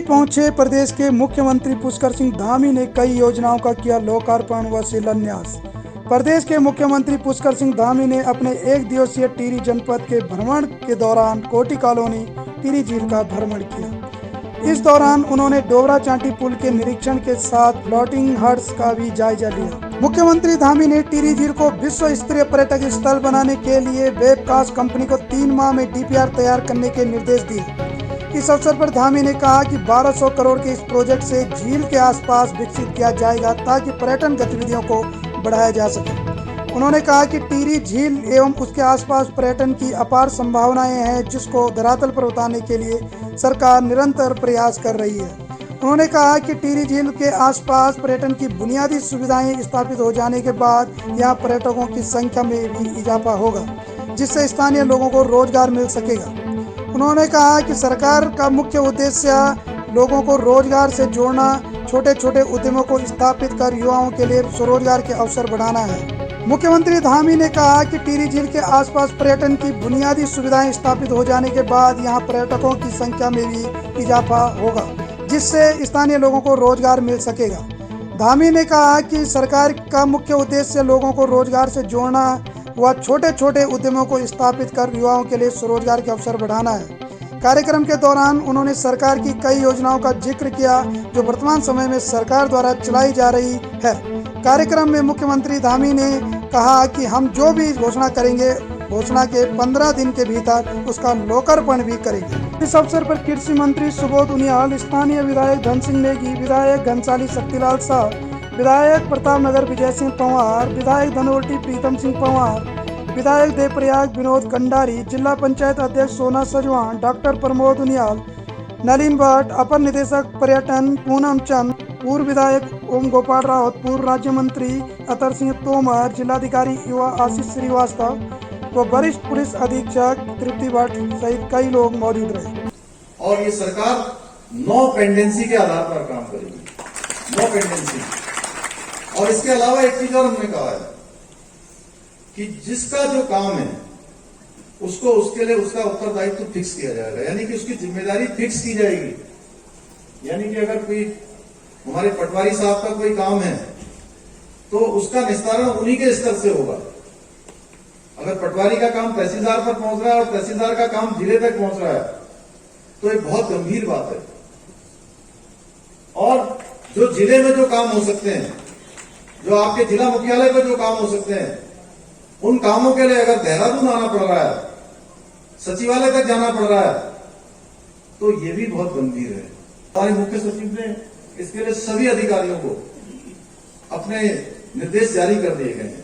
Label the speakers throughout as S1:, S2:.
S1: पहुंचे प्रदेश के मुख्यमंत्री पुष्कर सिंह धामी ने कई योजनाओं का किया लोकार्पण व शिलान्यास। प्रदेश के मुख्यमंत्री पुष्कर सिंह धामी ने अपने एक दिवसीय टिहरी जनपद के भ्रमण के दौरान कोटी कॉलोनी टिहरी झील का भ्रमण किया। इस दौरान उन्होंने डोबरा चांटी पुल के निरीक्षण के साथ फ्लोटिंग हट्स का भी जायजा लिया। मुख्यमंत्री धामी ने टिहरी झील को विश्व स्तरीय पर्यटक स्थल बनाने के लिए वेबकास्ट कंपनी को 3 माह में डीपीआर तैयार करने के निर्देश दिए। इस अवसर पर धामी ने कहा कि 1200 करोड़ के इस प्रोजेक्ट से झील के आसपास विकसित किया जाएगा ताकि पर्यटन गतिविधियों को बढ़ाया जा सके। उन्होंने कहा कि टिहरी झील एवं उसके आसपास पर्यटन की अपार संभावनाएं हैं, जिसको धरातल पर उतारने के लिए सरकार निरंतर प्रयास कर रही है। उन्होंने कहा कि टिहरी झील के आसपास पर्यटन की बुनियादी सुविधाएं स्थापित हो जाने के बाद यहाँ पर्यटकों की संख्या में भी इजाफा होगा, जिससे स्थानीय लोगों को रोजगार मिल सकेगा। उन्होंने कहा कि सरकार का मुख्य उद्देश्य लोगों को रोजगार से जोड़ना, छोटे छोटे उद्यमों को स्थापित कर युवाओं के लिए स्वरोजगार के अवसर बढ़ाना है। मुख्यमंत्री धामी ने कहा कि टिहरी झील के आसपास पर्यटन की बुनियादी सुविधाएं स्थापित हो जाने के बाद यहां पर्यटकों की संख्या में भी इजाफा होगा, जिससे स्थानीय लोगों को रोजगार मिल सकेगा। धामी ने कहा कि सरकार का मुख्य उद्देश्य लोगों को रोजगार से जोड़ना व छोटे छोटे उद्यमों को स्थापित कर युवाओं के लिए स्वरोजगार के अवसर बढ़ाना है। कार्यक्रम के दौरान उन्होंने सरकार की कई योजनाओं का जिक्र किया जो वर्तमान समय में सरकार द्वारा चलाई जा रही है। कार्यक्रम में मुख्यमंत्री धामी ने कहा कि हम जो भी घोषणा करेंगे, घोषणा के 15 दिन के भीतर उसका लोकार्पण भी करेंगे। इस अवसर पर कृषि मंत्री सुबोध उनियाल, स्थानीय विधायक धन सिंह नेगी, विधायक घनसाली शक्तिलाल शाह, विधायक प्रताप नगर विजय सिंह पंवार, विधायक धनोल्टी प्रीतम सिंह पंवार, विधायक देवप्रयाग विनोद कंडारी, जिला पंचायत अध्यक्ष सोना सजवान, डॉक्टर प्रमोद उनियाल, नलिन भट्ट, अपर निदेशक पर्यटन पूनम चंद, पूर्व विधायक ओम गोपाल राउत, पूर्व राज्य मंत्री अतर सिंह तोमर, जिलाधिकारी युवा आशीष श्रीवास्तव व वरिष्ठ पुलिस अधीक्षक तृप्ति भट्ट सहित कई लोग मौजूद रहे।
S2: और ये सरकार नो पेंडेंसी के आधार पर काम करेगी, नो पेंडेंसी। और इसके अलावा एक चीज और हमने कहा है कि जिसका जो काम है उसको उसके लिए उसका उत्तरदायित्व फिक्स किया जाएगा, यानी कि उसकी जिम्मेदारी फिक्स की जाएगी। यानी कि अगर कोई हमारे पटवारी साहब का कोई काम है तो उसका निस्तारण उन्हीं के स्तर से होगा। अगर पटवारी का काम तहसीलदार पर पहुंच रहा है और तहसीलदार का काम जिले तक पहुंच रहा है तो एक बहुत गंभीर बात है। और जो जिले में जो काम हो सकते हैं, जो आपके जिला मुख्यालय पर जो काम हो सकते हैं, उन कामों के लिए अगर देहरादून आना पड़ रहा है, सचिवालय तक जाना पड़ रहा है, तो ये भी बहुत गंभीर है। हमारे मुख्य सचिव ने इसके लिए सभी अधिकारियों को अपने निर्देश जारी कर दिए गए हैं।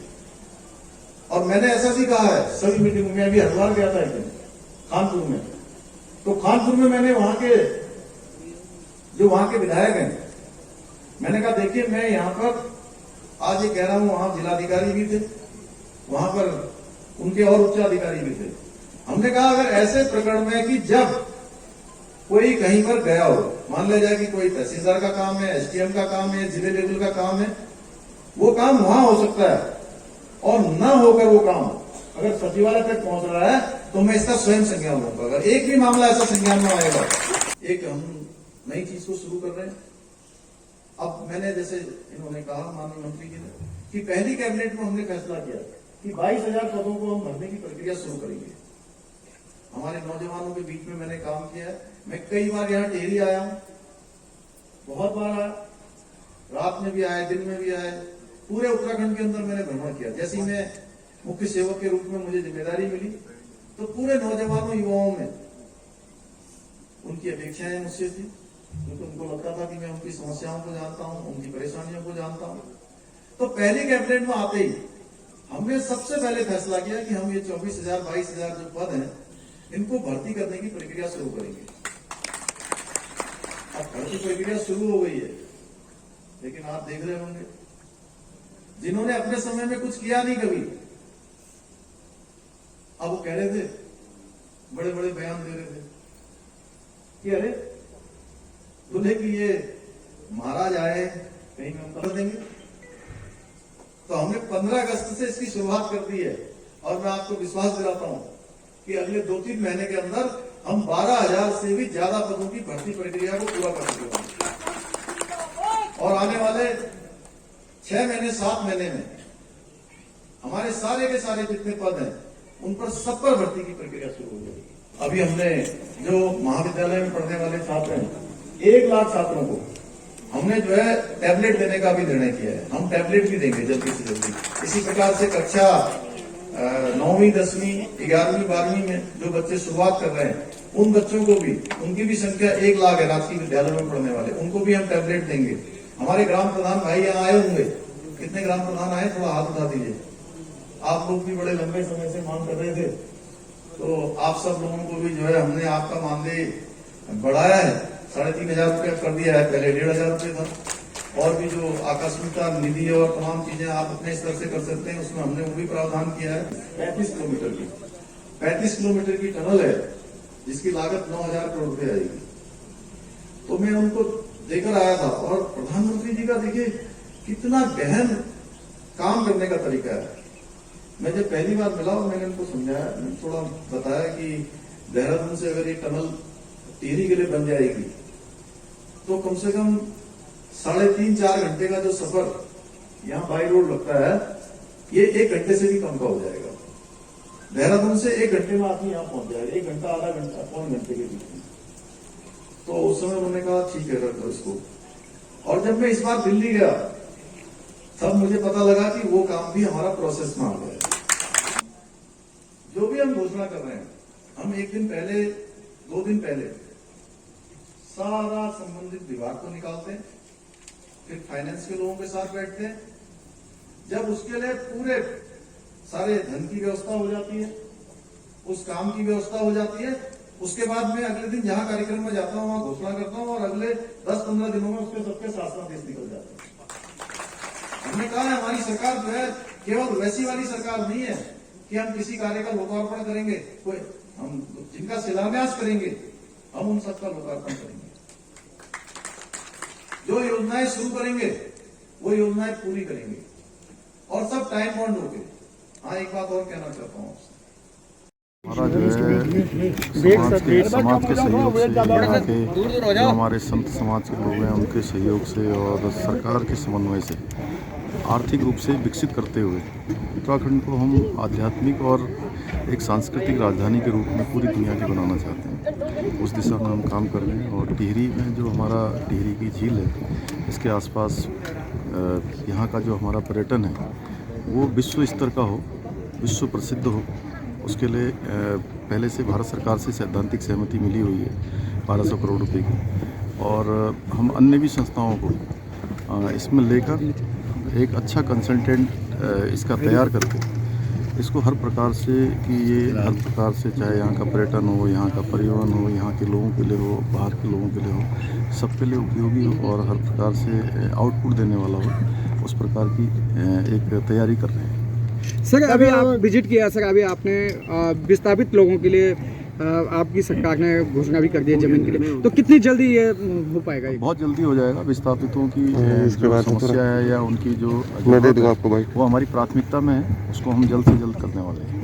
S2: और मैंने ऐसा भी कहा है सभी मीटिंग में, अभी हरिद्वार गया था एक दिन कानपुर में, तो कानपुर में मैंने वहां के विधायक हैं, मैंने कहा देखिए मैं यहां पर आज ये कह रहा हूं, वहां जिलाधिकारी भी थे, वहां पर उनके और उच्च अधिकारी भी थे। हमने कहा अगर ऐसे प्रकरण में कि जब कोई कहीं पर गया हो, मान लिया जाए कि कोई तहसीलदार का काम है, एसडीएम का काम है, जिले लेवल का काम है, वो काम वहां हो सकता है और न होकर वो काम अगर सचिवालय तक पहुंच रहा है तो मैं इसका स्वयं संज्ञान लूंगा। अगर एक भी मामला ऐसा संज्ञान में आएगा, एक हम नई चीज को शुरू कर रहे हैं। अब मैंने जैसे इन्होंने कहा माननीय मंत्री जी ने कि पहली कैबिनेट में हमने फैसला किया कि 22,000 पदों को हम भरने की प्रक्रिया शुरू करेंगे। हमारे नौजवानों के बीच में मैंने काम किया है। मैं कई बार यहाँ टिहरी आया हूं, बहुत बार आया, रात में भी आए, दिन में भी आए, पूरे उत्तराखंड के अंदर मैंने भ्रमण किया। जैसे ही मैं मुख्य सेवक के रूप में मुझे जिम्मेदारी मिली तो पूरे नौजवानों युवाओं में उनकी अपेक्षाएं मुझसे थी, क्योंकि उनको लगता था कि मैं उनकी समस्याओं को जानता हूं, उनकी परेशानियों को जानता हूं। तो पहली कैबिनेट में आते ही हमने सबसे पहले फैसला किया कि हम ये 24,000 22,000 जो पद हैं इनको भर्ती करने की प्रक्रिया शुरू करेंगे। अब भर्ती प्रक्रिया शुरू हो गई है, लेकिन आप देख रहे होंगे जिन्होंने अपने समय में कुछ किया नहीं कभी, अब वो कह रहे थे, बड़े बड़े बयान दे रहे थे कि अरे दूल्हे की ये महाराज आए कहीं में हम कर देंगे। तो हमने 15 अगस्त से इसकी शुरुआत कर दी है और मैं आपको विश्वास दिलाता हूं कि अगले 2-3 महीने के अंदर हम 12,000 से भी ज्यादा पदों की भर्ती प्रक्रिया को पूरा कर चुके हैं और आने वाले 6 महीने 7 महीने में हमारे सारे के सारे जितने पद हैं उन पर सब पर भर्ती की प्रक्रिया शुरू हो जाएगी। अभी हमने जो महाविद्यालय में पढ़ने वाले छात्र हैं 1 लाख छात्रों को हमने जो है टैबलेट देने का भी निर्णय किया है। हम टैबलेट भी देंगे जल्दी से जल्दी। इसी प्रकार से कक्षा 9वीं 10वीं 11वीं 12वीं में जो बच्चे शुरुआत कर रहे हैं उन बच्चों को भी, उनकी भी संख्या 1 लाख है राजकीय विद्यालय में पढ़ने वाले, उनको भी हम टैबलेट देंगे। हमारे ग्राम प्रधान भाई यहाँ आए होंगे, कितने ग्राम प्रधान आए थोड़ा हाथ उठा दीजिए। आप लोग भी बड़े लंबे समय से मांग कर रहे थे, तो आप सब लोगों को भी जो है हमने आपका मानदेय बढ़ाया है, 3,500 रुपया कर दिया है, पहले 1,500 रुपये था। और भी जो आकस्मिकता निधि और तमाम चीजें आप अपने स्तर से कर सकते हैं उसमें हमने वो भी प्रावधान किया है। 35 किलोमीटर की टनल है जिसकी लागत 9,000 करोड़ रुपए आएगी। तो मैं उनको देकर आया था और प्रधानमंत्री जी का देखिए कितना गहन काम करने का तरीका है। मैं जब पहली बार मिला और मैंने उनको समझाया, मैंने थोड़ा बताया कि देहरादून से अगर ये टनल टिहरी के लिए बन जाएगी तो कम से कम 3.5-4 घंटे का जो सफर यहाँ बाई रोड लगता है ये 1 घंटे से भी कम का हो जाएगा। देहरादून से 1 घंटे में आदमी यहाँ पहुंच जाएगा, 1 घंटा आधा घंटा 1 घंटे के बीच में। तो उस समय उन्होंने कहा ठीक है कर दो इसको। और जब मैं इस बार दिल्ली गया तब मुझे पता लगा कि वो काम भी हमारा प्रोसेस में आ गया है। जो भी हम घोषणा कर रहे हैं हम 1 दिन पहले 2 दिन पहले सारा संबंधित विभाग को निकालते हैं, फिर फाइनेंस के लोगों के साथ बैठते हैं। जब उसके लिए पूरे सारे धन की व्यवस्था हो जाती है, उस काम की व्यवस्था हो जाती है, उसके बाद मैं अगले दिन जहां कार्यक्रम में जाता हूं वहां घोषणा करता हूं और अगले 10-15 दिनों में उसके सबके शासनादेश निकल जाते हैं। हमने कहा है हमारी सरकार जो है केवल वैसी वाली सरकार नहीं है कि हम किसी कार्य का लोकार्पण करेंगे, कोई हम जिनका शिलान्यास करेंगे हम उन सबका लोकार्पण करेंगे। जो योजनाएं शुरू करेंगे वो योजनाएं पूरी करेंगे और सब टाइम बाउंड होके। हाँ, एक बात और कहना चाहता हूँ आपसे,
S3: हमारा जो है समाज के सहयोग से, यहाँ के जो हमारे संत समाज के लोग हैं उनके सहयोग से और सरकार के समन्वय से आर्थिक रूप से विकसित करते हुए उत्तराखंड को हम आध्यात्मिक और एक सांस्कृतिक राजधानी के रूप में पूरी दुनिया की बनाना चाहते हैं। उस दिशा में हम काम कर रहे हैं और टिहरी में जो हमारा टिहरी की झील है इसके आसपास यहाँ का जो हमारा पर्यटन है वो विश्व स्तर का हो, विश्व प्रसिद्ध हो। उसके लिए पहले से भारत सरकार से सैद्धांतिक सहमति मिली हुई है 1200 करोड़ रुपए की और हम अन्य भी संस्थाओं को इसमें लेकर एक अच्छा कंसल्टेंट इसका तैयार करके इसको हर प्रकार से कि ये हर प्रकार से चाहे यहाँ का पर्यटन हो, यहाँ का परिवहन हो, यहाँ के लोगों के लिए हो, बाहर के लोगों के लिए हो, सबके लिए उपयोगी हो और हर प्रकार से आउटपुट देने वाला हो, उस प्रकार की एक तैयारी कर रहे हैं।
S4: सर अभी आप विजिट किया सर, अभी आपने विस्थापित लोगों के लिए आपकी सरकार ने घोषणा भी कर दी है जमीन के लिए, तो कितनी जल्दी ये हो पाएगा? बहुत
S3: जल्दी हो जाएगा। विस्थापितों की जो समस्या है या उनकी जो वो हमारी प्राथमिकता में है, उसको हम जल्द से जल्द करने वाले हैं।